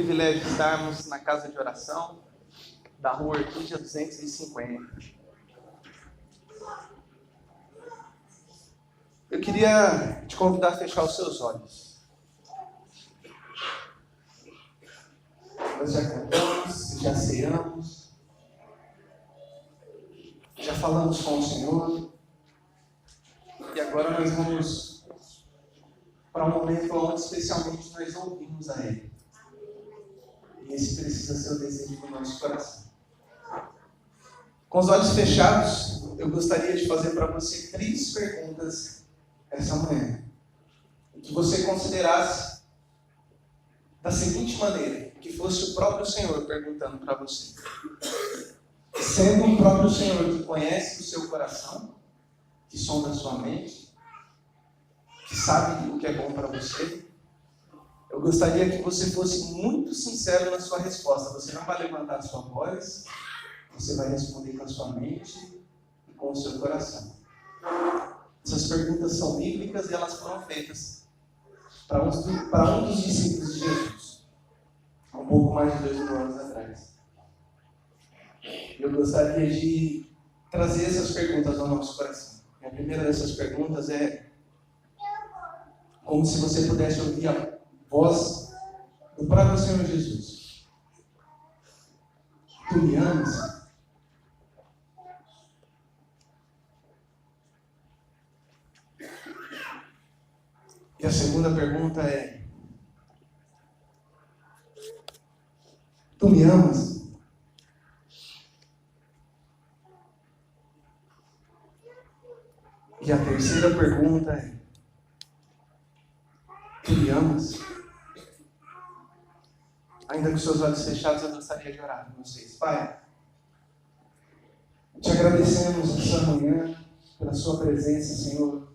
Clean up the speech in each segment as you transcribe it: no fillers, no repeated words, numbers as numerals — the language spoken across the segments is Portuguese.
privilégio de estarmos na casa de oração da Rua Orquídea 250. Eu queria te convidar a fechar os seus olhos. Nós já cantamos, já ceamos, já falamos com o Senhor, e agora nós vamos para um momento onde especialmente nós ouvimos a Ele. E esse precisa ser o desejo do nosso coração. Com os olhos fechados, eu gostaria de fazer para você 3 perguntas essa manhã. Que você considerasse da seguinte maneira, que fosse o próprio Senhor perguntando para você. Sendo o próprio Senhor que conhece o seu coração, que sonda a sua mente, que sabe o que é bom para você, eu gostaria que você fosse muito sincero na sua resposta. Você não vai levantar a sua voz, você vai responder com a sua mente e com o seu coração. Essas perguntas são bíblicas e elas foram feitas para um dos discípulos de Jesus, há um pouco mais de 2000 anos atrás. Eu gostaria de trazer essas perguntas ao nosso coração. E a primeira dessas perguntas é como se você pudesse ouvir a voz do próprio Senhor Jesus. Tu me amas? E a segunda pergunta é: tu me amas? E a terceira pergunta é: tu me amas? Ainda com seus olhos fechados, eu gostaria de orar com vocês. Pai, te agradecemos essa manhã pela sua presença, Senhor.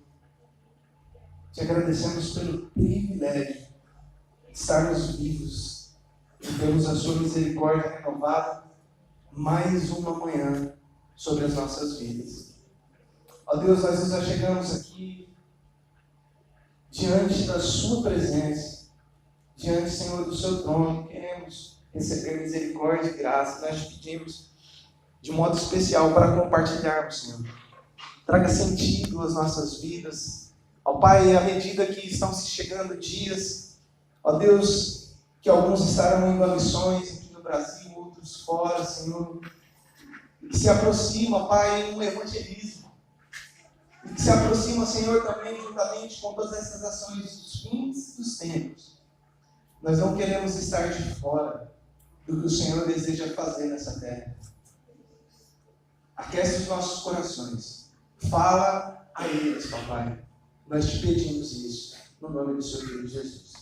Te agradecemos pelo privilégio de estarmos vivos e termos a sua misericórdia renovada mais uma manhã sobre as nossas vidas. Ó Deus, nós nos achegamos aqui diante da sua presença, diante, Senhor, do seu trono. Queremos receber misericórdia e graça. Nós te pedimos de modo especial para compartilharmos, Senhor. Traga sentido às nossas vidas. Ó Pai, à medida que estão se chegando dias, ó Deus, que alguns estarão indo a missões aqui no Brasil, outros fora, Senhor, e que se aproxima, Pai, um evangelismo, e que se aproxima, Senhor, também juntamente com todas essas ações dos fins dos tempos. Nós não queremos estar de fora do que o Senhor deseja fazer nessa terra. Aquece os nossos corações. Fala a eles, papai. Nós te pedimos isso, no nome do seu Filho Jesus.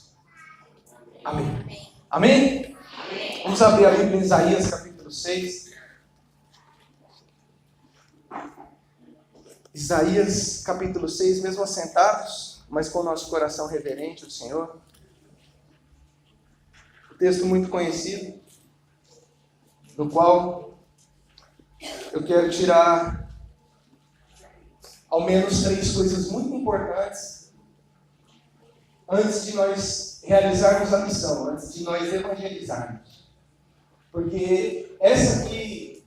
Amém. Amém? Amém? Vamos abrir a Bíblia em Isaías, capítulo 6. Isaías, capítulo 6, mesmo assentados, mas com o nosso coração reverente ao Senhor. Um texto muito conhecido, do qual eu quero tirar ao menos 3 coisas muito importantes antes de nós realizarmos a missão, antes de nós evangelizarmos. Porque essa aqui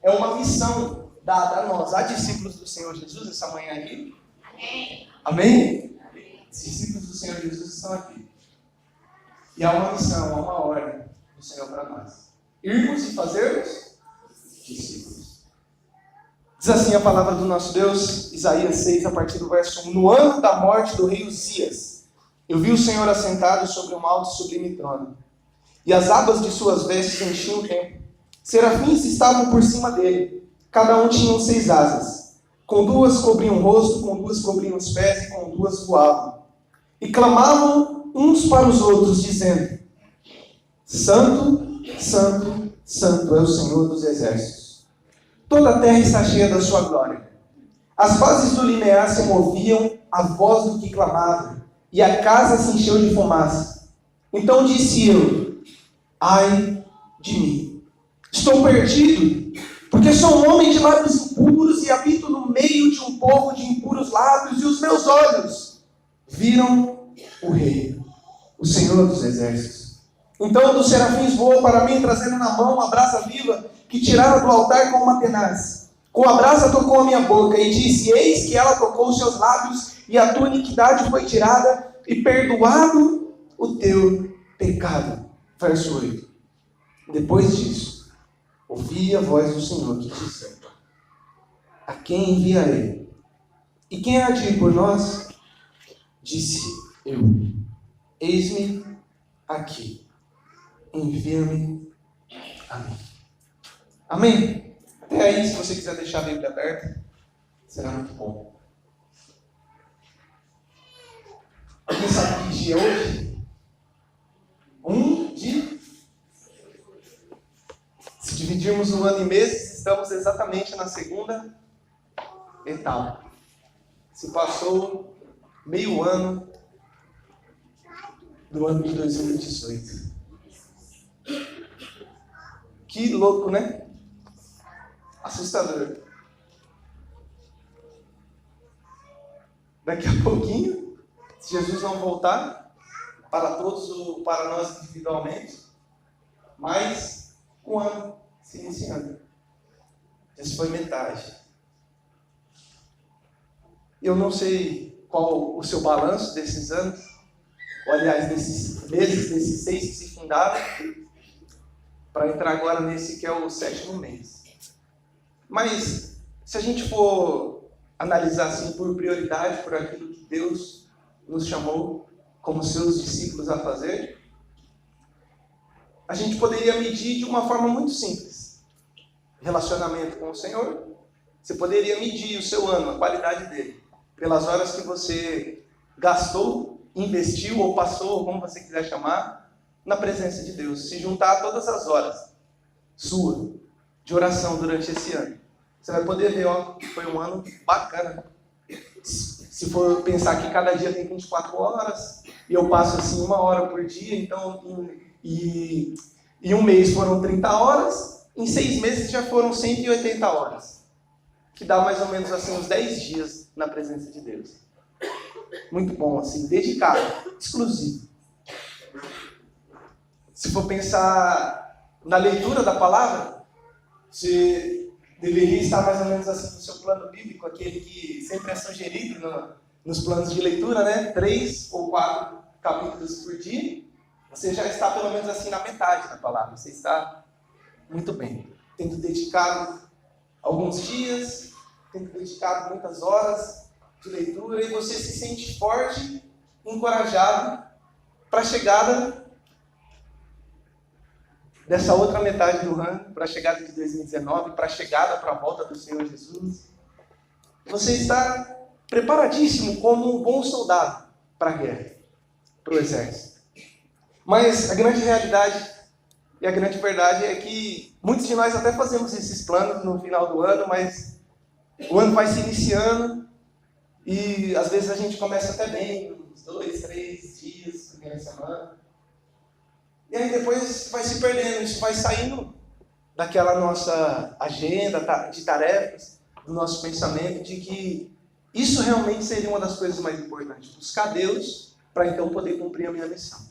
é uma missão dada a nós. Há discípulos do Senhor Jesus essa manhã aqui? Amém? Amém? Os discípulos do Senhor Jesus estão aqui. E há uma missão, há uma ordem do Senhor para nós: irmos e fazermos discípulos. Diz assim a palavra do nosso Deus, Isaías 6, a partir do verso 1. No ano da morte do rei Uzias, eu vi o Senhor assentado sobre um alto e sublime trono, e as abas de suas vestes enchiam o templo. Serafins estavam por cima dele, cada um tinha 6 asas. Com 2 cobriam o rosto, com 2 cobriam os pés, e com 2 voavam. E clamavam uns para os outros, dizendo: Santo, Santo, Santo é o Senhor dos exércitos. Toda a terra está cheia da sua glória. As bases do limiar se moviam à voz do que clamava, e a casa se encheu de fumaça. Então disse eu: ai de mim, estou perdido, porque sou um homem de lábios impuros e habito no meio de um povo de impuros lábios, e os meus olhos viram o Rei, o Senhor dos exércitos. Então um dos serafins voou para mim, trazendo na mão uma brasa viva que tirara do altar com uma tenaz. Com a brasa tocou a minha boca e disse: eis que ela tocou os seus lábios, e a tua iniquidade foi tirada, e perdoado o teu pecado. Verso 8. Depois disso, ouvi a voz do Senhor que disse: a quem enviarei? E quem há de ir por nós? Disse eu: eis-me aqui, envia-me a mim. Amém? Até aí, se você quiser deixar a Bíblia aberta, será muito bom. Alguém sabe que dia é hoje? Se dividirmos o ano em meses, estamos exatamente na segunda etapa. Se passou meio ano do ano de 2018. Que louco, né? Assustador. Daqui a pouquinho, se Jesus não voltar, para todos ou para nós individualmente, mais um ano se iniciando. Esse foi metade. Eu não sei qual o seu balanço desses anos, ou aliás, desses meses, desses 6 que se fundaram, para entrar agora nesse que é o 7º mês. Mas, se a gente for analisar assim por prioridade, por aquilo que Deus nos chamou como seus discípulos a fazer, a gente poderia medir de uma forma muito simples. Relacionamento com o Senhor. Você poderia medir o seu ano, a qualidade dele, pelas horas que você gastou, investiu ou passou, ou como você quiser chamar, na presença de Deus. Se juntar todas as horas sua de oração durante esse ano, você vai poder ver, ó, que foi um ano bacana. Se for pensar que cada dia tem 24 horas, e eu passo assim 1 hora por dia, então em um mês foram 30 horas, em 6 meses já foram 180 horas. Que dá mais ou menos assim uns 10 dias na presença de Deus. Muito bom, assim, dedicado, exclusivo. Se for pensar na leitura da palavra, você deveria estar mais ou menos assim no seu plano bíblico, aquele que sempre é sugerido nos planos de leitura, né? 3 ou 4 capítulos por dia. Você já está pelo menos assim na metade da palavra. Você está muito bem. Tendo dedicado alguns dias, tendo dedicado muitas horas de leitura, e você se sente forte, encorajado para a chegada dessa outra metade do ano, para a chegada de 2019, para a chegada, para a volta do Senhor Jesus. Você está preparadíssimo como um bom soldado para a guerra, para o exército. Mas a grande realidade e a grande verdade é que muitos de nós até fazemos esses planos no final do ano, mas o ano vai se iniciando e às vezes a gente começa até bem, uns 2, 3 dias, primeira semana. E aí depois vai se perdendo, isso vai saindo daquela nossa agenda de tarefas, do nosso pensamento, de que isso realmente seria uma das coisas mais importantes. Buscar Deus para então poder cumprir a minha missão.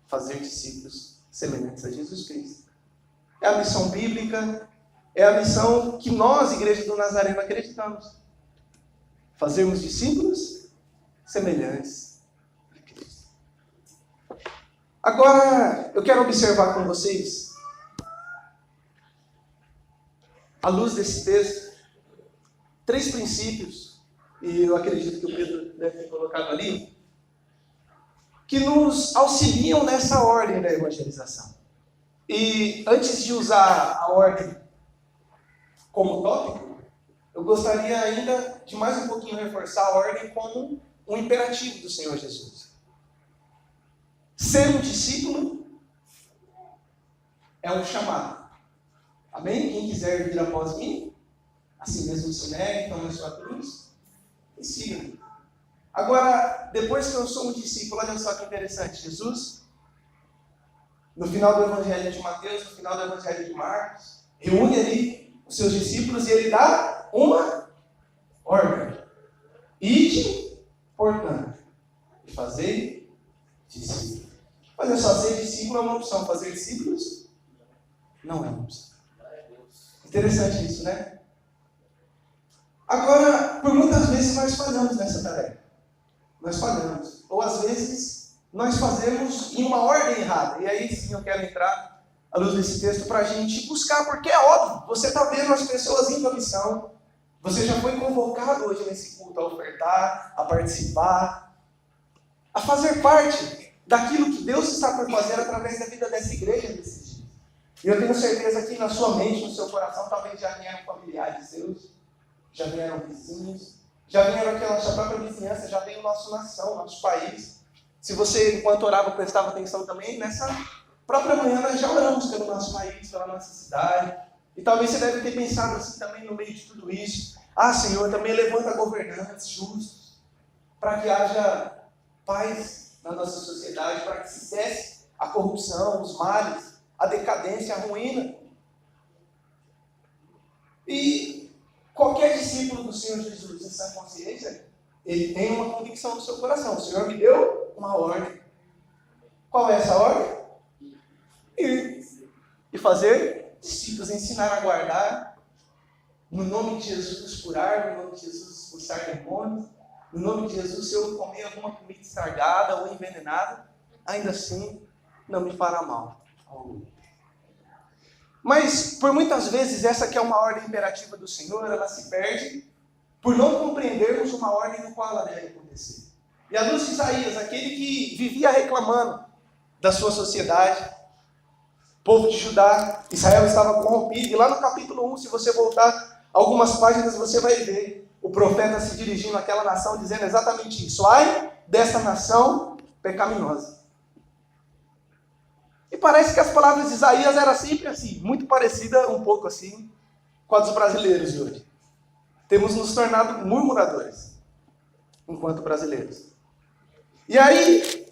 Fazer discípulos semelhantes a Jesus Cristo. É a missão bíblica, é a missão que nós, Igreja do Nazareno, acreditamos. Fazermos discípulos semelhantes a Cristo. Agora, eu quero observar com vocês, à luz desse texto, 3 princípios, e eu acredito que o Pedro deve ter colocado ali, que nos auxiliam nessa ordem da evangelização. E antes de usar a ordem como tópico, eu gostaria ainda de mais um pouquinho reforçar a ordem como um imperativo do Senhor Jesus. Ser um discípulo é um chamado. Amém? Quem quiser vir após mim, assim mesmo se negue, tome a sua cruz e siga. Agora, depois que eu sou um discípulo, olha só que interessante. Jesus, no final do Evangelho de Mateus, no final do Evangelho de Marcos, reúne ali os seus discípulos e ele dá uma ordem. Ide, portanto, e fazei discípulos. Olha só, ser discípulo é uma opção, fazer discípulos não é uma opção. Interessante isso, né? Agora, por muitas vezes nós falhamos nessa tarefa. Nós falhamos. Ou às vezes nós fazemos em uma ordem errada. E aí sim eu quero entrar à luz desse texto para a gente buscar, porque é óbvio, você está vendo as pessoas indo à missão, você já foi convocado hoje nesse culto a ofertar, a participar, a fazer parte daquilo que Deus está por fazer através da vida dessa igreja desses dias. E eu tenho certeza que na sua mente, no seu coração, talvez já vieram familiares seus, já vieram vizinhos, já vieram aqui a nossa própria vizinhança, já veio nossa nação, nosso país. Se você, enquanto orava, prestava atenção também, nessa própria manhã nós já oramos pelo nosso país, pela nossa cidade. E talvez você deve ter pensado assim também no meio de tudo isso. Ah, Senhor, também levanta governantes justos, para que haja paz na nossa sociedade, para que se cesse a corrupção, os males, a decadência, a ruína. E qualquer discípulo do Senhor Jesus, essa consciência, ele tem uma convicção no seu coração. O Senhor me deu uma ordem. Qual é essa ordem? Ir e fazer discípulos, ensinar a guardar, no nome de Jesus curar, no nome de Jesus expulsar demônios, no nome de Jesus, se eu comer alguma comida estragada ou envenenada, ainda assim não me fará mal. Mas, por muitas vezes, essa que é uma ordem imperativa do Senhor, ela se perde por não compreendermos uma ordem no qual ela deve acontecer. E a luz de Isaías, aquele que vivia reclamando da sua sociedade, povo de Judá, Israel estava corrompido, e lá no capítulo 1, se você voltar algumas páginas, você vai ver o profeta se dirigindo àquela nação, dizendo exatamente isso: ai dessa nação pecaminosa. E parece que as palavras de Isaías eram sempre assim, muito parecida um pouco assim com as dos brasileiros de hoje. Temos nos tornado murmuradores, enquanto brasileiros. E aí,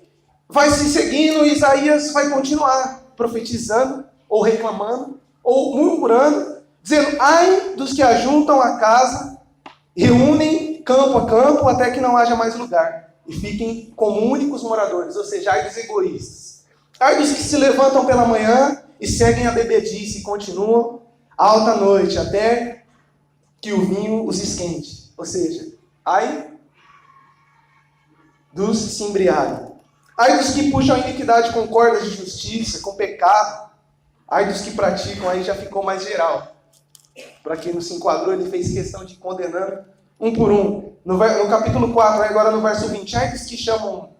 vai se seguindo, e Isaías vai continuar profetizando, ou reclamando, ou murmurando, dizendo: ai dos que ajuntam a casa, reúnem campo a campo, até que não haja mais lugar, e fiquem como únicos moradores, ou seja, ai dos egoístas. Ai dos que se levantam pela manhã e seguem a bebedice e continuam alta noite, até que o vinho os esquente. Ou seja, ai dos que se embriagam. Ai dos que puxam a iniquidade com cordas de justiça, com pecado. Ai dos que praticam, aí já ficou mais geral. Para quem não se enquadrou, ele fez questão de condenar um por um. No capítulo 4, agora no verso 20. Ai dos que chamam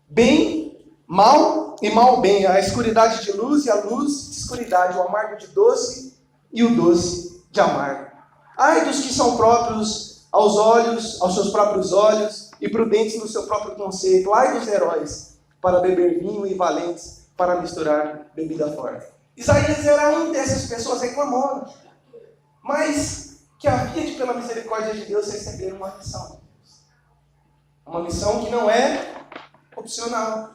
bem mal e mal bem, a escuridade de luz e a luz de escuridade, o amargo de doce e o doce de amargo. Ai dos que são próprios aos olhos, aos seus próprios olhos, e prudentes no seu próprio conceito. Ai dos heróis, para beber vinho, e valentes para misturar bebida forte. Isaías era um dessas pessoas reclamando, mas que havia de, pela misericórdia de Deus, receber uma missão. Uma missão que não é opcional.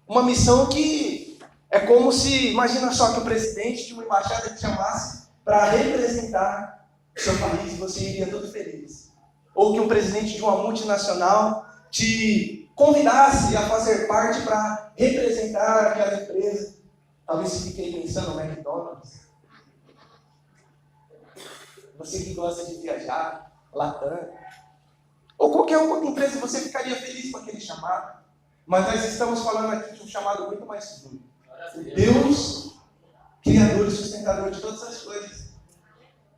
Uma missão que é como se, imagina só que o presidente de uma embaixada te chamasse para representar o seu país e você iria todo feliz. Ou que um presidente de uma multinacional te convidasse a fazer parte para representar aquela empresa. Talvez você fique aí pensando no McDonald's. Você que gosta de viajar, Latam. Ou qualquer outra empresa, você ficaria feliz com aquele chamado. Mas nós estamos falando aqui de um chamado muito mais seguro. O Deus, Criador e sustentador de todas as coisas,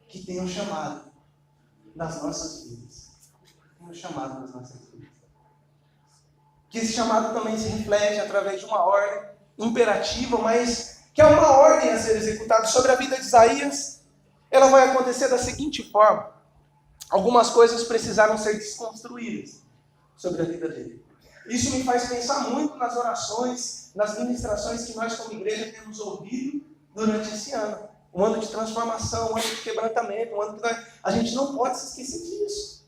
que tem um chamado nas nossas vidas. Tem um chamado nas nossas vidas. Que esse chamado também se reflete através de uma ordem imperativa, mas que é uma ordem a ser executada. Sobre a vida de Isaías, ela vai acontecer da seguinte forma: algumas coisas precisaram ser desconstruídas sobre a vida dele. Isso me faz pensar muito nas orações, nas ministrações que nós como igreja temos ouvido durante esse ano. Um ano de transformação, um ano de quebrantamento, um ano que a gente não pode se esquecer disso.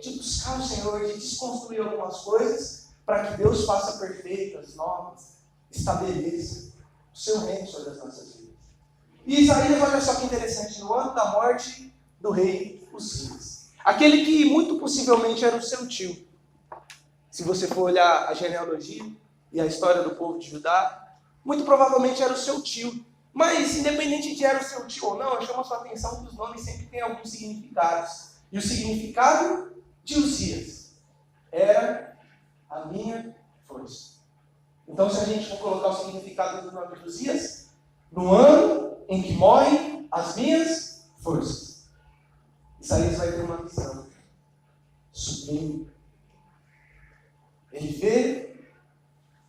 De buscar o Senhor, de desconstruir algumas coisas, para que Deus faça perfeitas, novas, estabeleça o seu reino sobre as nossas vidas. E Isaías, olha só que interessante, no ano da morte do rei Uzias, aquele que muito possivelmente era o seu tio. Se você for olhar a genealogia e a história do povo de Judá, Muito provavelmente era o seu tio. Mas, independente de era o seu tio ou não, eu chamo a sua atenção que os nomes sempre têm alguns significados. E o significado de Uzias era a minha força. Então, se a gente for colocar o significado do nome de Uzias, no ano em que morrem as minhas forças. Isaías vai ter uma visão sublime. Ele vê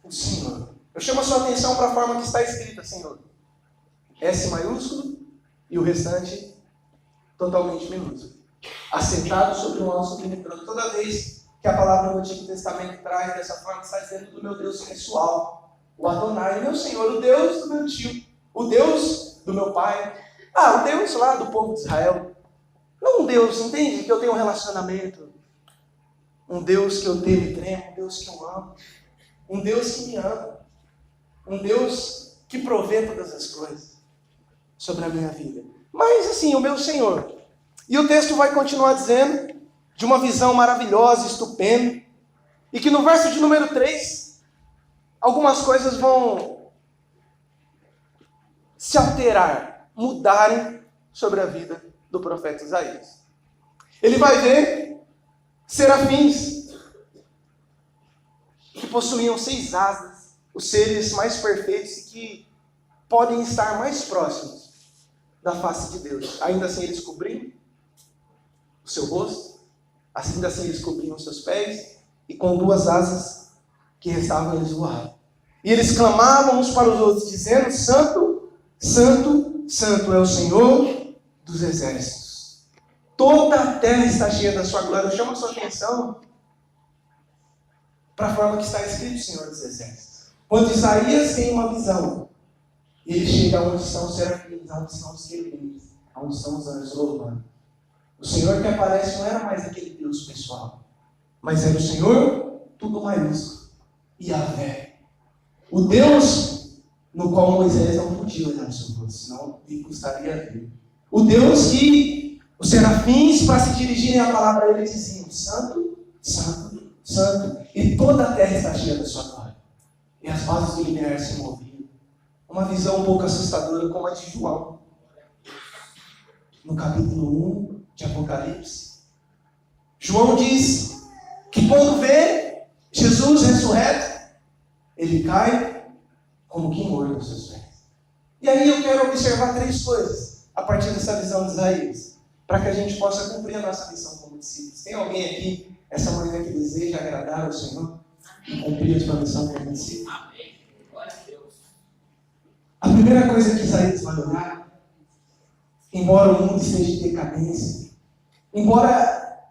o Senhor. Eu chamo a sua atenção para a forma que está escrita, Senhor. S maiúsculo e o restante totalmente minúsculo. Assentado sobre um alto penetrando. Toda vez que a palavra do Antigo Testamento traz dessa forma, está dizendo do meu Deus pessoal, o Adonai, meu Senhor, o Deus do meu tio, o Deus do meu pai, o Deus lá do povo de Israel. Não um Deus, entende? Que eu tenho um relacionamento, um Deus que eu temo e tremo, um Deus que eu amo, um Deus que me ama, um Deus que provê todas as coisas sobre a minha vida. Mas assim, o meu Senhor. E o texto vai continuar dizendo de uma visão maravilhosa, estupenda, e que no verso de número 3, algumas coisas vão se alterar, mudarem sobre a vida do profeta Isaías. Ele vai ver serafins que possuíam 6 asas, os seres mais perfeitos e que podem estar mais próximos da face de Deus. Ainda assim eles cobriam o seu rosto, ainda assim eles cobriam os seus pés, e com 2 asas que restavam eles voavam. E eles clamavam uns para os outros, dizendo: Santo, Santo, Santo é o Senhor dos exércitos. Toda a terra está cheia da sua glória. Eu chamo a sua atenção para a forma que está escrito Senhor dos exércitos. Quando Isaías tem uma visão, ele chega aonde estão os serafins, aonde estão os querubins, aonde estão os anjos louvando. O Senhor que aparece não era mais aquele Deus pessoal, mas era o Senhor, tudo maiúsculo, Yahvé. O Deus no qual Moisés não podia olhar no seu rosto, senão lhe custaria ver. O Deus que os serafins, para se dirigirem à palavra, ele diziam: Santo, Santo, Santo, e toda a terra está cheia da sua glória. E as bases do limiar se moviam. Uma visão um pouco assustadora, como a de João, no capítulo 1 de Apocalipse. João diz que quando vê Jesus ressurreto, ele cai como que morto aos seus pés. E aí eu quero observar 3 coisas a partir dessa visão de Isaías, para que a gente possa cumprir a nossa missão como discípulos. Tem alguém aqui essa manhã que deseja agradar ao Senhor e cumprir a sua missão como discípulo? A primeira coisa que Isaías vai olhar, embora o mundo esteja em decadência, embora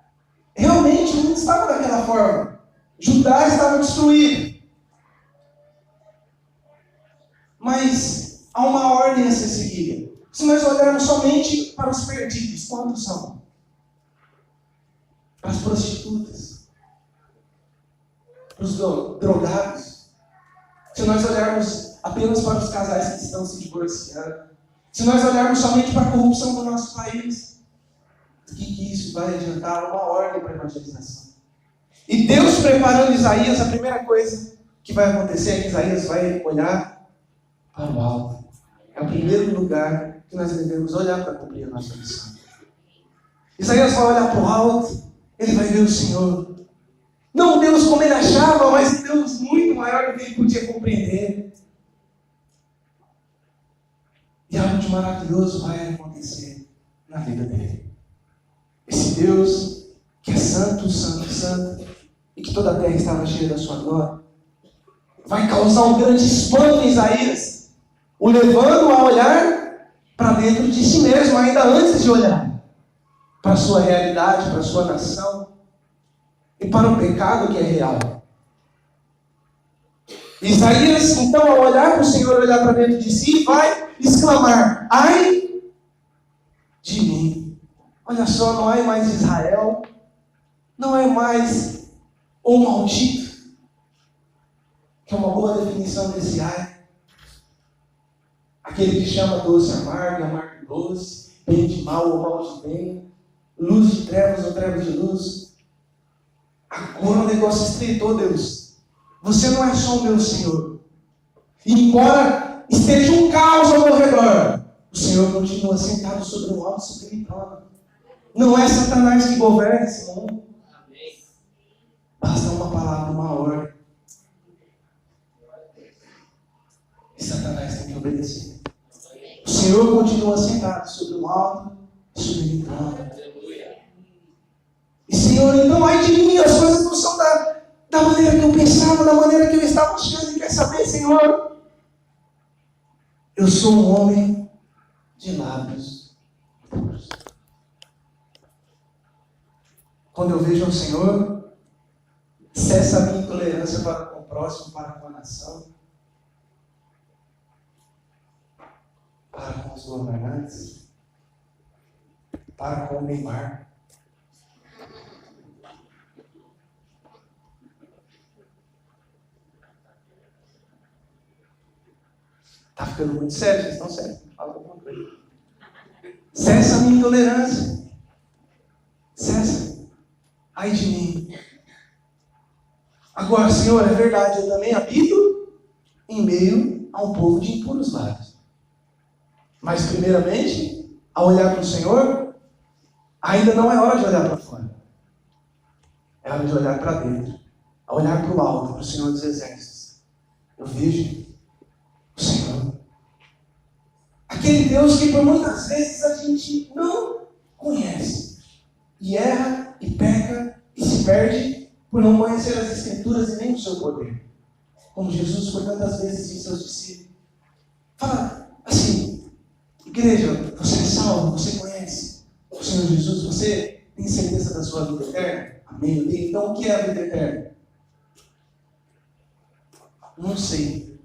realmente o mundo estava daquela forma, Judá estava destruído, mas há uma ordem a ser seguida. Se nós olharmos somente para os perdidos, quantos são? Para as prostitutas, para os drogados. Se nós olharmos apenas para os casais que estão se divorciando, se nós olharmos somente para a corrupção do nosso país, o que isso vai adiantar? Uma ordem para a evangelização. E Deus preparando Isaías, a primeira coisa que vai acontecer é que Isaías vai olhar para o alto. É o primeiro lugar que nós devemos olhar para cumprir a nossa missão. Isaías vai olhar para o alto, ele vai ver o Senhor. Não Deus como ele achava, mas Deus muito maior do que ele podia compreender. E algo de maravilhoso vai acontecer na vida dele. Esse Deus que é santo, santo, santo, e que toda a terra estava cheia da sua glória, vai causar um grande espanto em Isaías, o levando a olhar para dentro de si mesmo, ainda antes de olhar para a sua realidade, para a sua nação e para o pecado que é real. Isaías, então, ao olhar para o Senhor, olhar para dentro de si, vai exclamar: ai de mim. Olha só, não é mais Israel, não é mais o maldito, que é uma boa definição desse ai. Aquele que chama doce amargo, amargo doce, bem de mal ou mal de bem, luz de trevas ou trevas de luz. Agora o negócio estreitou, Deus. Você não é só o meu Senhor. E embora esteja um caos ao meu redor, o Senhor continua sentado sobre um alto sublime trono. Não é Satanás que governa esse mundo. Basta uma palavra, uma ordem. E Satanás tem que obedecer. O Senhor continua sentado sobre um alto sublime trono. E Senhor, então, ai de mim, as coisas não são da maneira que eu pensava, da maneira que eu estava achando. E quer saber, Senhor? Eu sou um homem de lábios puros. Quando eu vejo o Senhor, cessa a minha intolerância para com o próximo, para com a nação, para com os governantes, para com o Neymar. Está ficando muito sério, vocês estão sérios? Fala alguma coisa. Cessa a minha intolerância. Cessa. Ai de mim. Agora, Senhor, é verdade, eu também habito em meio a um povo de impuros lábios. Mas, primeiramente, ao olhar para o Senhor, ainda não é hora de olhar para fora. É hora de olhar para dentro. A olhar para o alto, para o Senhor dos Exércitos. Eu vejo o Senhor. Aquele Deus que por muitas vezes a gente não conhece. E erra, e peca, e se perde por não conhecer as Escrituras e nem o seu poder. Como Jesus por tantas vezes disse aos discípulos. Fala assim, igreja, você é salvo, você conhece o Senhor Jesus, você tem certeza da sua vida eterna? Amém. Então o que é a vida eterna? Não sei.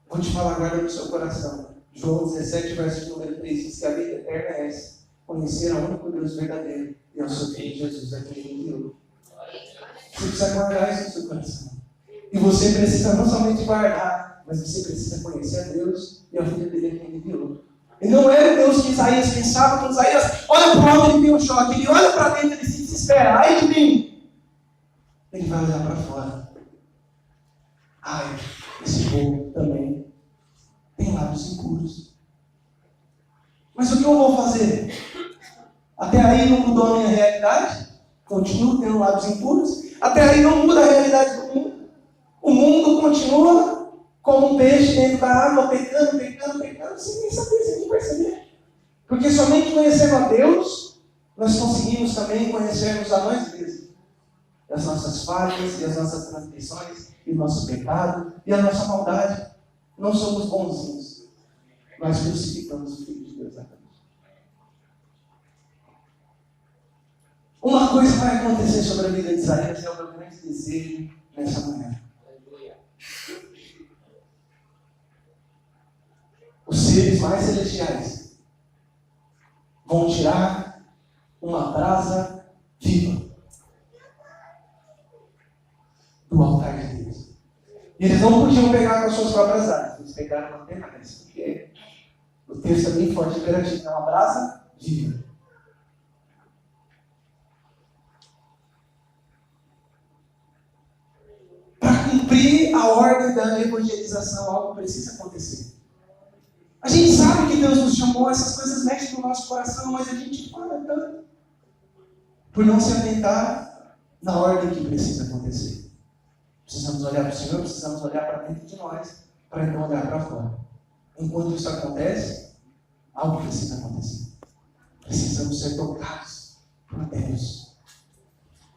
Vou te falar agora no seu coração. João 17, verso número 3, diz que a vida eterna é essa: conhecer a único Deus verdadeiro e ao seu Filho Jesus, a quem ele enviou. Você precisa guardar isso no seu coração. E você precisa não somente guardar, mas você precisa conhecer a Deus e ao Filho dele a quem ele enviou. E não era o Deus que Isaías pensava. Quando Isaías olha para o alto, ele tem um choque. Ele olha para dentro, ele se desespera. Ai de mim! Ele vai olhar para fora. Ai, esse povo também tem lábios impuros. Mas o que eu vou fazer? Até aí não mudou a minha realidade? Continuo tendo lábios impuros? Até aí não muda a realidade do mundo? O mundo continua como um peixe dentro da água, pecando, sem nem saber, sem nem perceber. Porque somente conhecendo a Deus, nós conseguimos também conhecermos a nós mesmos. As nossas falhas, e as nossas transgressões, e o nosso pecado, e a nossa maldade. Não somos bonzinhos. Nós crucificamos o Filho de Deus na cruz. Uma coisa vai acontecer sobre a vida de Isaías, é o meu grande desejo nessa manhã. Os seres mais celestiais vão tirar uma brasa viva do altar de Deus. E eles não podiam pegar com as suas próprias armas, eles pegaram uma tenaz, porque o texto é bem forte e imperativo, é uma brasa viva. Para cumprir a ordem da evangelização, algo precisa acontecer. A gente sabe que Deus nos chamou, essas coisas mexem no nosso coração, mas a gente fala tanto por não se atentar na ordem que precisa acontecer. Precisamos olhar para o Senhor, precisamos olhar para dentro de nós, para então olhar para fora. Enquanto isso acontece, algo precisa acontecer. Precisamos ser tocados por Deus.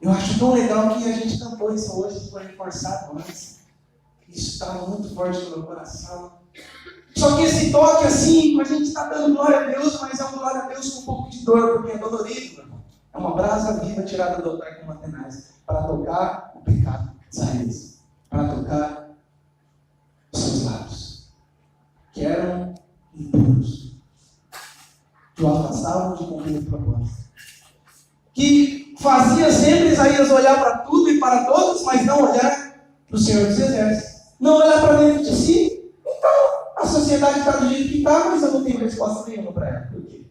Eu acho tão legal que a gente cantou isso hoje, foi reforçado antes. Isso está muito forte no meu coração. Só que esse toque assim, a gente está dando glória a Deus, mas é uma glória a Deus com um pouco de dor, porque é dolorido. É uma brasa viva tirada do altar com uma tenaz, para tocar o pecado de Isaías, para tocar os seus lábios, que eram impuros, que o afastavam de cumprir o propósito. Que fazia sempre Isaías olhar para tudo e para todos, mas não olhar para o Senhor dos Exércitos. Não olhar para dentro de si. Então, a sociedade está do jeito que está, mas eu não tenho resposta nenhuma para ela. Por quê?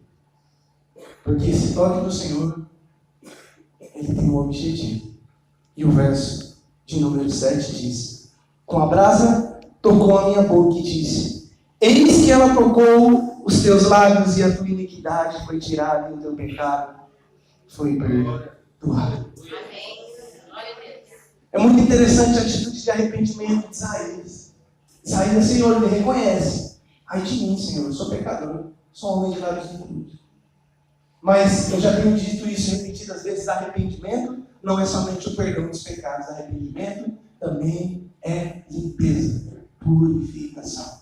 Porque esse toque do Senhor, ele tem um objetivo. E o verso de número 7 diz: com a brasa tocou a minha boca e disse: eis que ela tocou os teus lábios e a tua iniquidade foi tirada e o teu pecado foi perdoado. É muito interessante a atitude de arrependimento de Isaías. Isaías, Senhor, me reconhece. Ai de mim, Senhor, eu sou pecador, sou um homem de lábios impuros. Mas eu já tenho dito isso repetidas vezes: arrependimento não é somente o perdão dos pecados, arrependimento também é limpeza, purificação,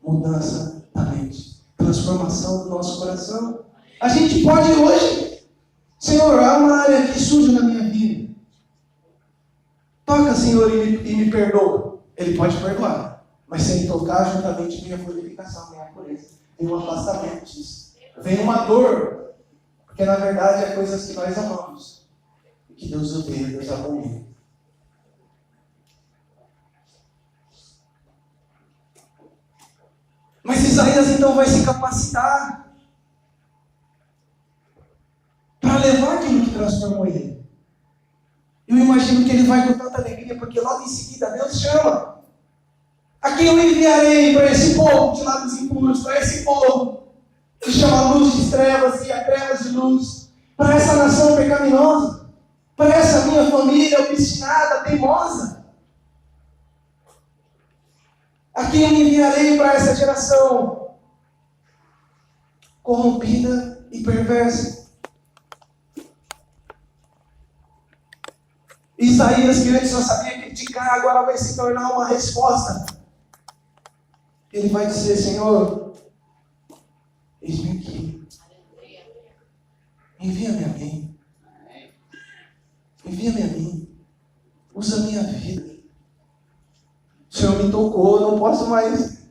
mudança da mente, transformação do nosso coração. A gente pode hoje, Senhor, há uma área aqui suja na minha vida. Toca, Senhor, e me perdoa. Ele pode perdoar, mas se ele tocar, juntamente vem a purificação, vem a pureza, vem um afastamento disso, vem uma dor, porque na verdade é coisas que nós amamos, e que Deus odeia, Deus abomina. Mas Isaías então vai se capacitar para levar aquilo que transformou ele. Eu imagino que ele vai com tanta alegria, porque logo em seguida Deus chama: a quem eu enviarei para esse povo de lábios impuros, para esse povo que chama luz de trevas e a trevas de luz, para essa nação pecaminosa, para essa minha família obstinada, teimosa. A quem eu enviarei para essa geração corrompida e perversa? Isaías, que antes só sabia criticar, agora vai se tornar uma resposta. Ele vai dizer: Senhor, eis-me aqui. Envia-me a mim. Envia-me a mim. Usa a minha vida. O Senhor me tocou, eu não posso mais.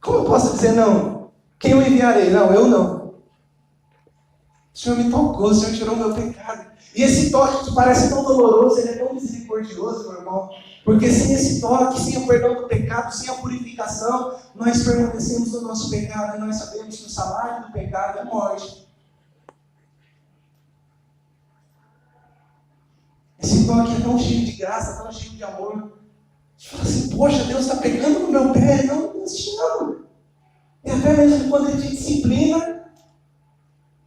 Como eu posso dizer não? Quem eu enviarei? Não, eu não. O Senhor me tocou, o Senhor tirou meu pecado. E esse toque que parece tão doloroso, ele é tão misericordioso, meu irmão. Porque sem esse toque, sem o perdão do pecado, sem a purificação, nós permanecemos no nosso pecado. E nós sabemos que o salário do pecado é morte. Esse toque é tão cheio de graça, tão cheio de amor. Você fala assim: poxa, Deus está pegando no meu pé. Não, Deus te ama. E até mesmo quando Ele te disciplina,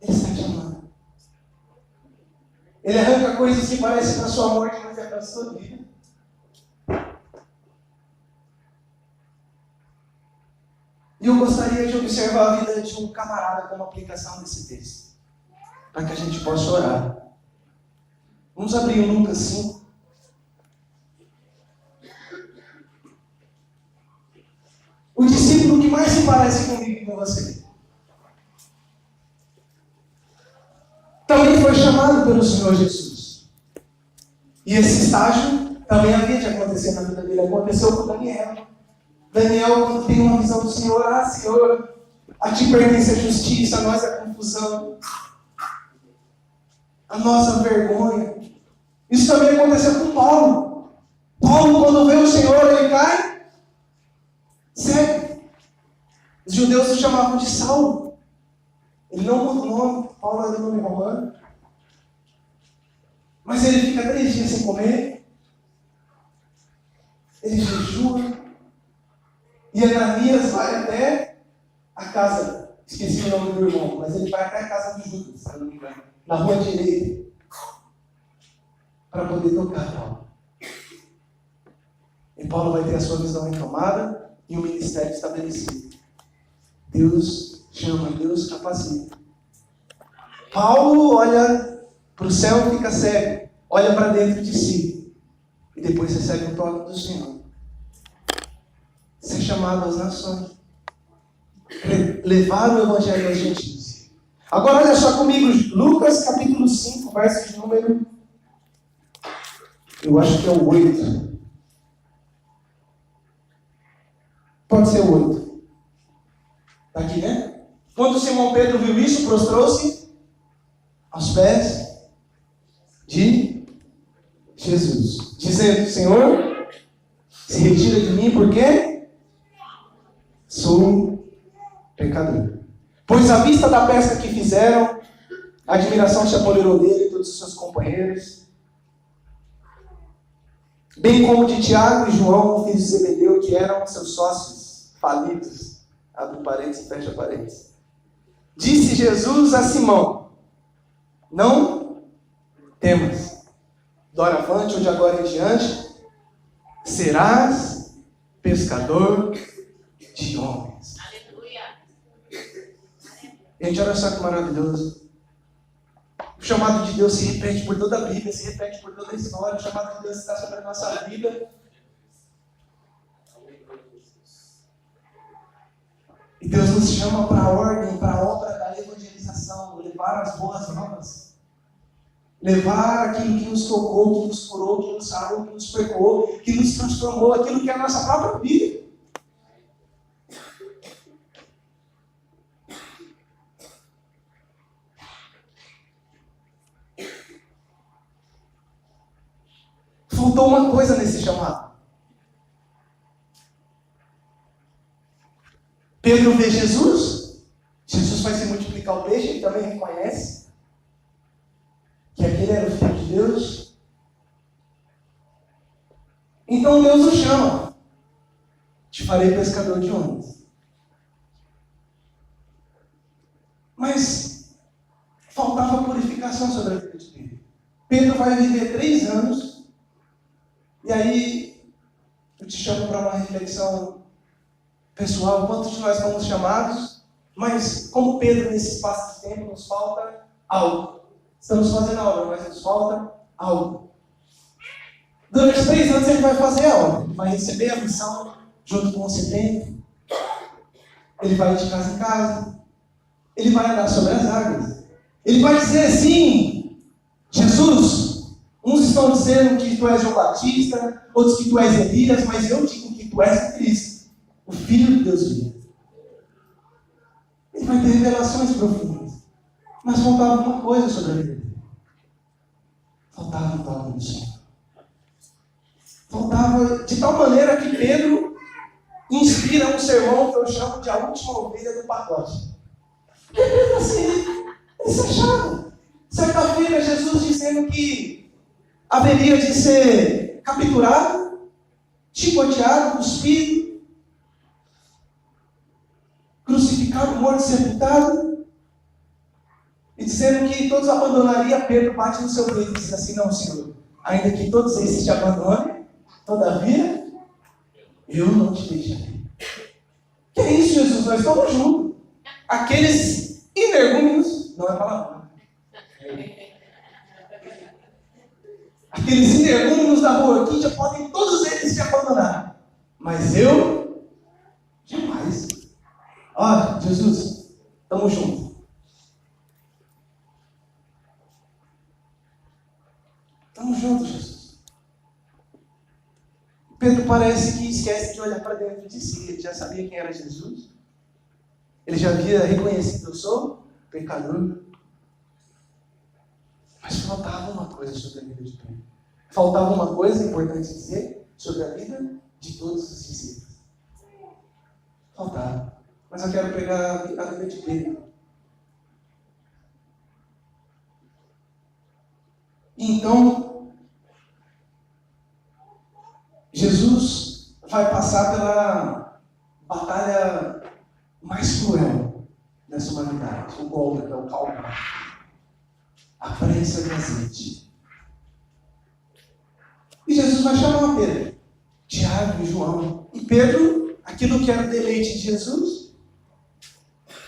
Ele está te amando. Ele arranca coisas que parecem para a sua morte, mas é para a sua vida. E eu gostaria de observar a vida de um camarada como aplicação desse texto, para que a gente possa orar. Vamos abrir em Lucas 5. O discípulo que mais se parece comigo e com você também foi chamado pelo Senhor Jesus. E esse estágio também havia de acontecer na vida dele. Aconteceu com Daniel. Daniel, quando tem uma visão do Senhor: ah, Senhor, a ti pertence a justiça, a nós a confusão, a nossa vergonha. Isso também aconteceu com Paulo. Paulo, quando vê o Senhor, ele cai cego. Os judeus o chamavam de Saulo. Ele não muda o nome. Paulo era o nome romano. Mas ele fica 3 dias sem comer. Ele jejua. E Ananias vai até a casa, esqueci o nome do irmão, mas ele vai até a casa do Judas, se não me engano, na rua direita, para poder tocar Paulo. E Paulo vai ter a sua visão retomada e o ministério estabelecido. Deus chama, Deus capacita. Paulo olha para o céu e fica cego, olha para dentro de si, e depois recebe o toque do Senhor. Ser chamado às nações, levar o evangelho aos gentios. Agora olha só comigo, Lucas capítulo 5, verso de número, eu acho que é o 8. Pode ser o 8. Está aqui, né? Quando Simão Pedro viu isso, prostrou-se aos pés de Jesus, dizendo: Senhor, se retira de mim, porque sou pecador. Pois à vista da pesca que fizeram, a admiração se apoderou dele e todos os seus companheiros. bem como de Tiago e João, filhos de Zebedeu, que eram seus sócios falidos. Abre parênteses e fecha parênteses. Disse Jesus a Simão: não temas, doravante ou de agora em diante, serás pescador de homens. Aleluia. Gente, olha só que maravilhoso. O chamado de Deus se repete por toda a Bíblia, se repete por toda a história. O chamado de Deus está sobre a nossa vida. E Deus nos chama para a ordem, para a obra da evangelização, levar as boas novas. Levar aquilo que nos tocou, que nos curou, que nos sarou, que nos perdoou, que nos transformou, aquilo que é a nossa própria vida. Faltou uma coisa nesse chamado. Pedro vê Jesus. Jesus vai se multiplicar o peixe, ele também reconhece que aquele era o Filho de Deus. Então Deus o chama: te farei pescador de homens. Mas faltava purificação sobre a vida de Pedro. Pedro vai viver 3 anos. E aí, eu te chamo para uma reflexão pessoal. Quantos de nós fomos chamados, mas como Pedro, nesse espaço de tempo, nos falta algo. Estamos fazendo a obra, mas nos falta algo. Durante 3 anos ele vai fazer a obra. Ele vai receber a missão junto com o servente. Ele vai de casa em casa. Ele vai andar sobre as águas. Ele vai dizer assim: Jesus, uns estão dizendo que tu és João Batista, outros que tu és Elias, mas eu digo que tu és Cristo, o Filho de Deus vivo. Ele vai ter revelações profundas. Mas faltava uma coisa sobre a vida dele. Faltava um toque do Senhor. Faltava de tal maneira que Pedro inspira um sermão que eu chamo de a última ovelha do pacote. Pedro assim, ele se achava. Certa-feira, Jesus dizendo que haveria de ser capturado, chicoteado, cuspido, crucificado, morto, sepultado, e dizendo que todos abandonariam. Pedro bate no seu peito e diz assim: não, Senhor, ainda que todos esses te abandonem, todavia eu não te deixarei. Que é isso, Jesus? Nós estamos juntos. Aqueles energúmenos, não é palavra, aqueles energúmenos da rua aqui já podem todos eles te abandonar, mas eu jamais. Olha, Jesus, estamos juntos. Estamos juntos, Jesus. Pedro parece que esquece de olhar para dentro de si. Ele já sabia quem era Jesus. Ele já havia reconhecido: eu sou pecador. Mas faltava uma coisa sobre a vida de Pedro. Faltava uma coisa importante dizer sobre a vida de todos os discípulos. Faltava. Mas eu quero pegar a vida de Pedro. Então, Jesus vai passar pela batalha mais cruel dessa humanidade, o Gólgota, o Calvário, a prensa de azeite. E Jesus vai chamar Pedro, Tiago e João. E Pedro, aquilo que era o deleite de Jesus,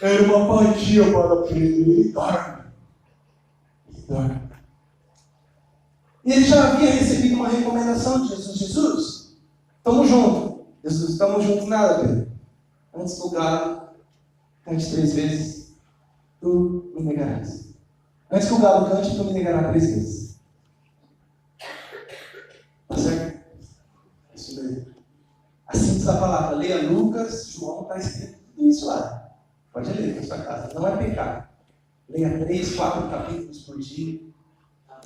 era uma apatia para Pedro. Ele dorme. E ele já havia recebido uma recomendação de Jesus: Jesus, estamos juntos. Jesus, estamos juntos nada, Pedro. Antes do galo cante 3 vezes, tu me negarás. Antes que o galo cante, tu me negarás 3 vezes. Tá certo? Isso daí. Assim diz a palavra. Leia Lucas, João, está escrito tudo isso lá. Pode ler na sua casa. Não é pecado. Leia 3, 4 capítulos por dia.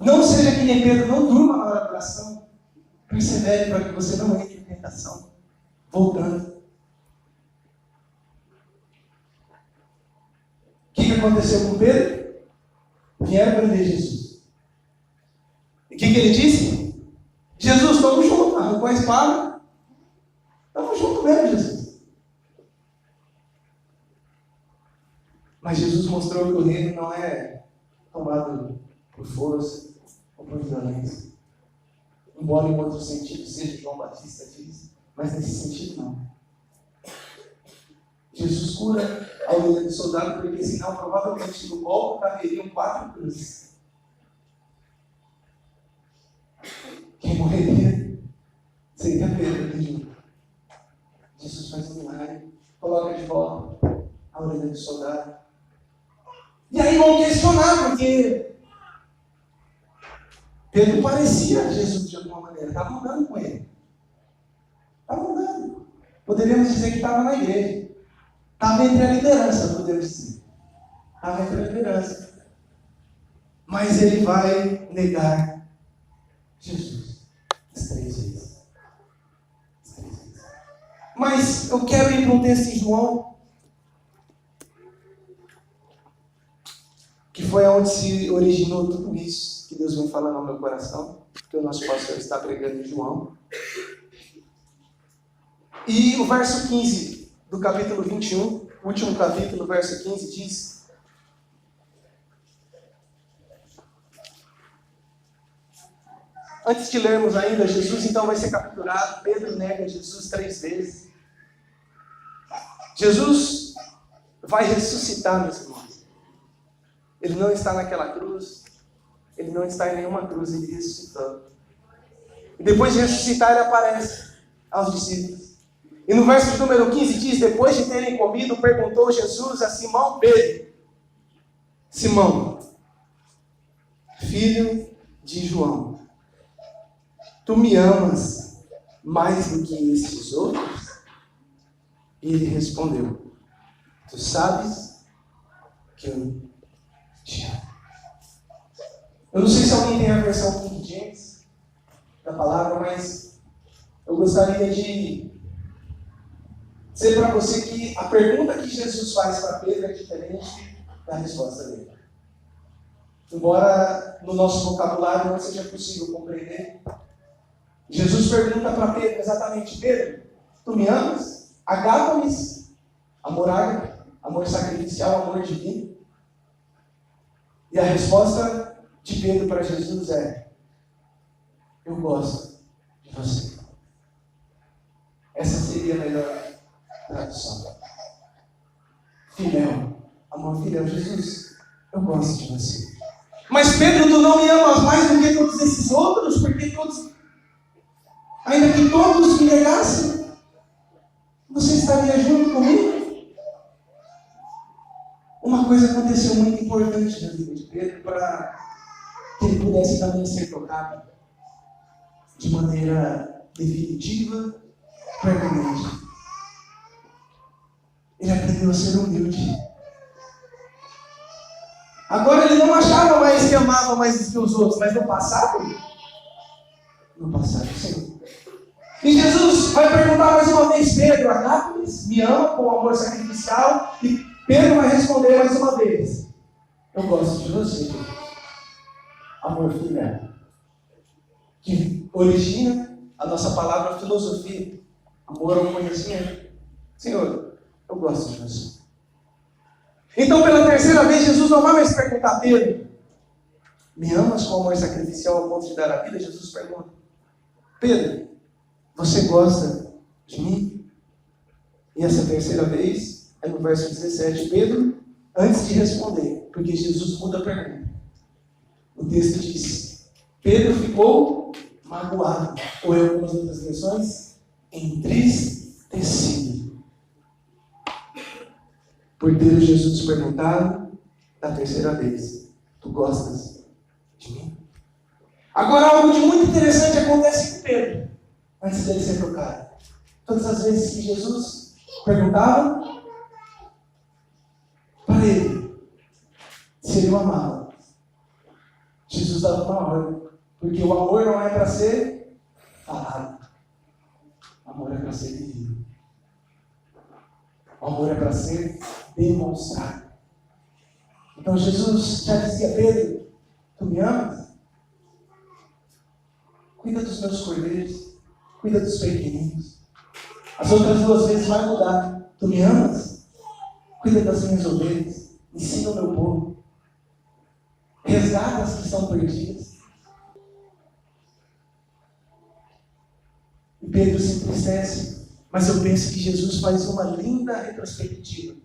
Não seja que nem Pedro, não durma na hora da oração. Persevere para que você não entre em tentação. Voltando. O que aconteceu com Pedro? Vieram prender Jesus. E o que ele disse? Jesus, estamos juntos. Mas Jesus mostrou que o reino não é tomado por força ou por violência. Embora em outro sentido seja, João Batista diz, mas nesse sentido não. Jesus cura a orelha do soldado porque senão provavelmente no golpe caberiam 4 cruzes. Quem morreria seria Pedro aqui. Jesus faz um milagre, coloca de volta a orelha do soldado. E aí vão questionar, porque Pedro parecia Jesus de alguma maneira, estava andando com ele. Estava andando. Poderíamos dizer que estava na igreja. Estava entre a liderança, podemos dizer. Estava entre a liderança. Mas ele vai negar Jesus as 3 vezes. Mas eu quero ir para um texto em João, que foi onde se originou tudo isso que Deus vem falando ao meu coração, que o nosso pastor está pregando em João. E o verso 15 do capítulo 21, último capítulo, verso 15, diz: antes de lermos ainda, Jesus então vai ser capturado, Pedro nega Jesus 3 vezes. Jesus vai ressuscitar, meus irmãos. Ele não está naquela cruz, ele não está em nenhuma cruz, ele ressuscitou. E depois de ressuscitar, ele aparece aos discípulos. E no verso de número 15 diz: depois de terem comido, perguntou Jesus a Simão Pedro: Simão, filho de João, tu me amas mais do que estes outros? E ele respondeu: tu sabes que eu te amo. Eu não sei se alguém tem a versão King James da palavra, mas eu gostaria de dizer para você que a pergunta que Jesus faz para Pedro é diferente da resposta dele. Embora no nosso vocabulário não seja possível compreender, Jesus pergunta para Pedro exatamente: Pedro, tu me amas? Agape-me, amor ágape, amor sacrificial, amor divino. E a resposta de Pedro para Jesus é: eu gosto de você. Essa seria a melhor tradução. Filial, amor filial. Jesus, eu gosto de você. Mas Pedro, tu não me amas mais do que todos esses outros, porque todos, ainda que todos me negassem, você estaria junto comigo? Uma coisa aconteceu muito importante na vida de Pedro para que ele pudesse também ser tocado de maneira definitiva, permanente. Ele aprendeu a ser humilde. Agora ele não achava mais que amava mais do que os outros, mas no passado, sim. E Jesus vai perguntar mais uma vez: Pedro, agape-me, me ama com amor sacrificial? E Pedro vai responder mais uma vez: eu gosto de você, Jesus. Amor filial. Que origina a nossa palavra filosofia. Amor ao conhecimento. Senhor, eu gosto de você. Então, pela terceira vez, Jesus não vai mais perguntar a Pedro: me amas com amor sacrificial ao ponto de dar a vida? Jesus pergunta: Pedro, você gosta de mim? E essa terceira vez é no verso 17. Pedro, antes de responder, porque Jesus muda a pergunta, o texto diz: Pedro ficou magoado, ou em algumas outras versões, entristecido, por ter Jesus perguntado da terceira vez: tu gostas de mim? Agora, algo de muito interessante acontece com Pedro antes dele ser tocado. Todas as vezes que Jesus perguntava para ele se ele o amava, Jesus dava uma ordem, porque o amor não é para ser falado, o amor é para ser vivido, o amor é para ser demonstrado. Então Jesus já dizia: Pedro, tu me amas? Cuida dos meus cordeiros, cuida dos pequeninos. As outras 2 vezes vai mudar: tu me amas? Cuida das minhas ovelhas. ensina o meu povo, resgata as que estão perdidas. E Pedro se entristece, mas eu penso que Jesus faz uma linda retrospectiva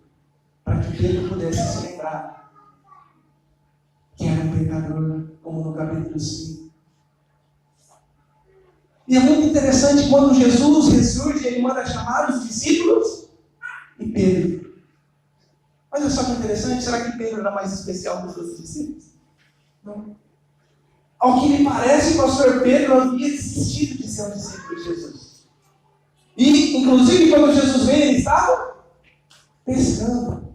para que Pedro pudesse se lembrar que era um pecador, como no capítulo 5. E é muito interessante quando Jesus ressurge, ele manda chamar os discípulos e Pedro. Mas olha só que interessante, será que Pedro era mais especial que os outros discípulos? Não. Ao que me parece, o pastor Pedro havia desistido de ser um discípulo de Jesus. E, inclusive, quando Jesus veio, ele estava pescando.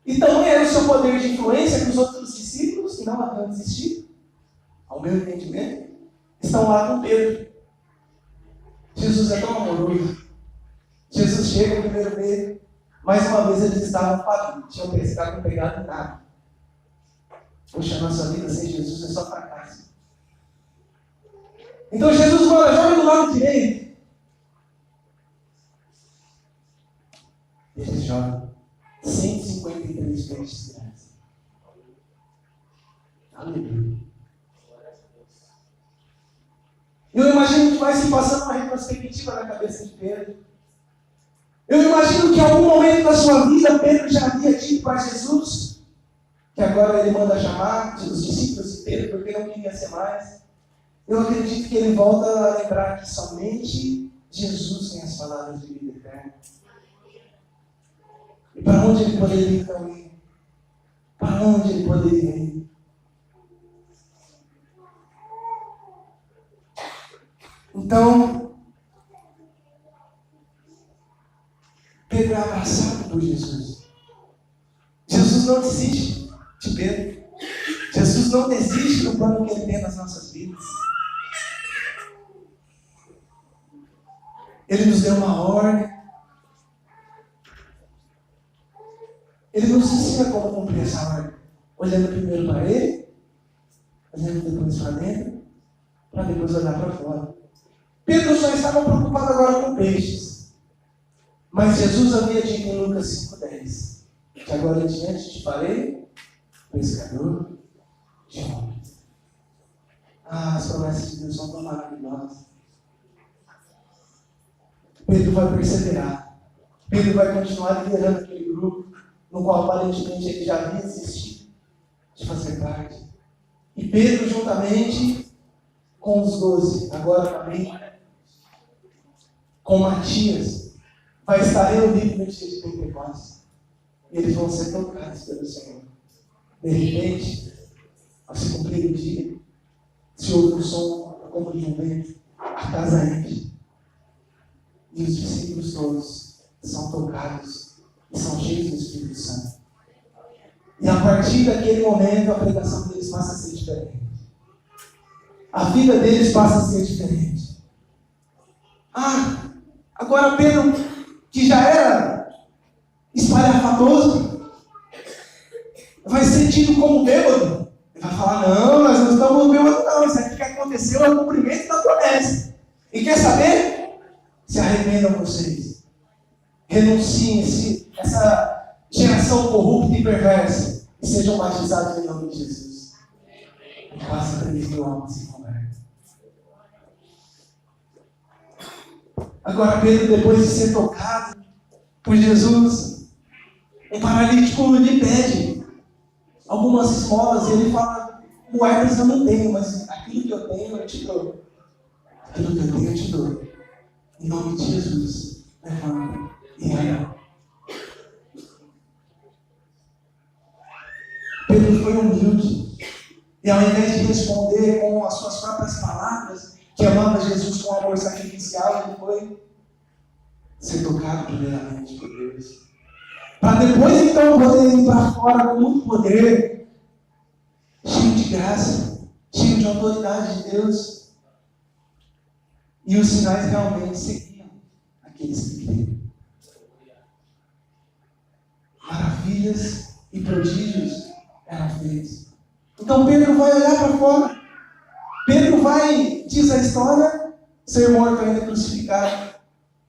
E também era o seu poder de influência que os outros discípulos, que não haviam desistido, ao meu entendimento, estão lá com Pedro. Jesus é tão amoroso. Jesus chega no primeiro Pedro. Mais uma vez eles estavam famintos, tinham pescado, não pegado nada. Poxa, a nossa vida sem Jesus é só fracasso. Então Jesus fala, joga do lado direito. Eles jogam 153 peixes grandes. Aleluia. Eu imagino que vai se passando uma retrospectiva na cabeça de Pedro. Eu imagino que em algum momento da sua vida, Pedro já havia dito para Jesus, que agora ele manda chamar os discípulos de Pedro, porque não queria ser mais. Eu acredito que ele volta a lembrar que somente Jesus tem as palavras de vida eterna. E para onde ele poderia então ir? Para onde ele poderia ir? Então, Pedro é abraçado por Jesus. Jesus não desiste de Pedro. Jesus não desiste do plano que ele tem nas nossas vidas. Ele nos deu uma ordem. Ele nos ensina como cumprir essa ordem. Olhando primeiro para ele, olhando depois para dentro, para depois olhar para fora. Pedro só estava preocupado agora com peixes. Mas Jesus havia dito em Lucas 5,10 que agora em diante te farei pescador de homens. As promessas de Deus são tão maravilhosas. Pedro vai perseverar. Pedro vai continuar liderando aquele grupo no qual aparentemente ele já havia desistido de fazer parte. E Pedro, juntamente com os 12, agora também com Matias, vai estar reunido no dia de Pentecostes. E eles vão ser tocados pelo Senhor. De repente, ao se cumprir o dia, se ouve um som como de um vento, a casa enche. E os discípulos todos são tocados e são cheios do Espírito Santo. E a partir daquele momento, a pregação deles passa a ser diferente. A vida deles passa a ser diferente. Agora Pedro, que já era espalhafatoso, vai ser tido como bêbado. Ele vai falar, não, nós não estamos bêbados não, isso aqui que aconteceu é o cumprimento da promessa. E quer saber? Se arrependam vocês. Renunciem essa geração corrupta e perversa e sejam batizados em nome de Jesus. E quase 3.000 almas se convertem. Agora Pedro, depois de ser tocado por Jesus, um paralítico lhe pede algumas esmolas e ele fala, moedas eu não tenho, mas aquilo que eu tenho eu te dou. Aquilo que eu tenho eu te dou. Em nome de Jesus, levanta e anda. Pedro foi humilde. E ao invés de responder com as suas próprias palavras, que amava Jesus com amor sacrificial, ele foi ser tocado primeiramente por Deus. Para depois então poder ir para fora com muito poder, cheio de graça, cheio de autoridade de Deus. E os sinais realmente seguiam aqueles que creram. Maravilhas e prodígios eram feitos. Então Pedro vai olhar para fora. Pedro vai, diz a história, ser morto ainda crucificado,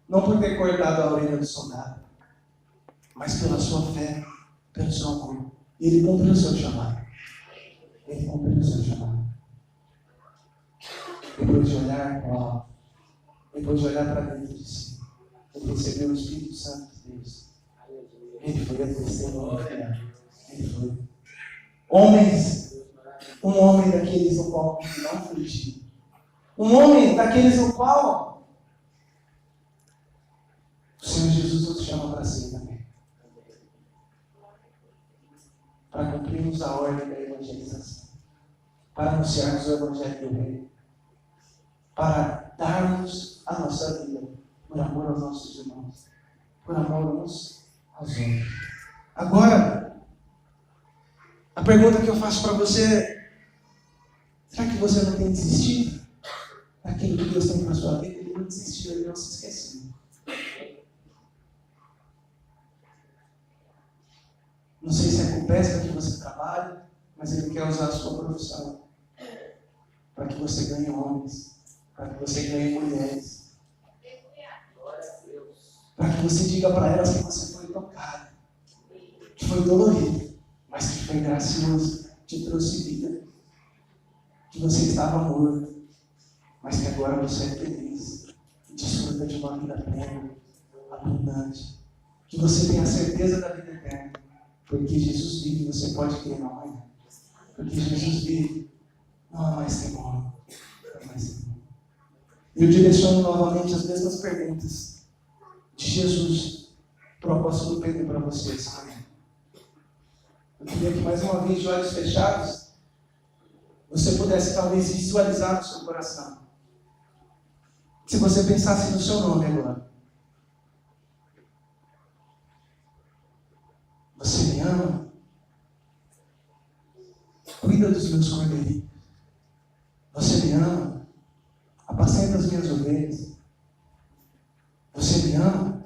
não por ter cortado a orelha do soldado, mas pela sua fé, pelo seu amor. E ele cumpriu o seu chamado. Ele cumpriu o seu chamado. Depois de olhar para o alto, depois de olhar para dentro de si, ele recebeu o Espírito Santo de Deus. Ele foi a testemunha. Ele foi. Um homem daqueles no qual não fugiu. Um homem daqueles no qual o Senhor Jesus nos chama para si também. Para cumprirmos a ordem da evangelização. Para anunciarmos o Evangelho do Rei. Para darmos a nossa vida por amor aos nossos irmãos. Por amor uns aos outros. Agora, a pergunta que eu faço para você é: será que você não tem desistido daquilo que Deus tem para a sua vida? Ele não desistiu, ele não se esqueceu. Não sei se é com pesca que você trabalha, mas Ele quer usar a sua profissão para que você ganhe homens, para que você ganhe mulheres, para que você diga para elas que você foi tocado, que foi dolorido, mas que foi gracioso, te trouxe vida, que você estava morto, mas que agora você é feliz e desfruta de uma vida plena, abundante, que você tem a certeza da vida eterna, porque Jesus vive, você pode crer no amanhã, porque Jesus vive, não há mais temor, não há mais temor. Eu direciono novamente as mesmas perguntas de Jesus para o apóstolo Pedro e para vocês amanhã. Eu queria que mais uma vez, de olhos fechados, você pudesse talvez visualizar no seu coração. Se você pensasse no seu nome agora. Você me ama? Cuida dos meus cordeirinhos. Você me ama? Apacenta as minhas ovelhas. Você me ama?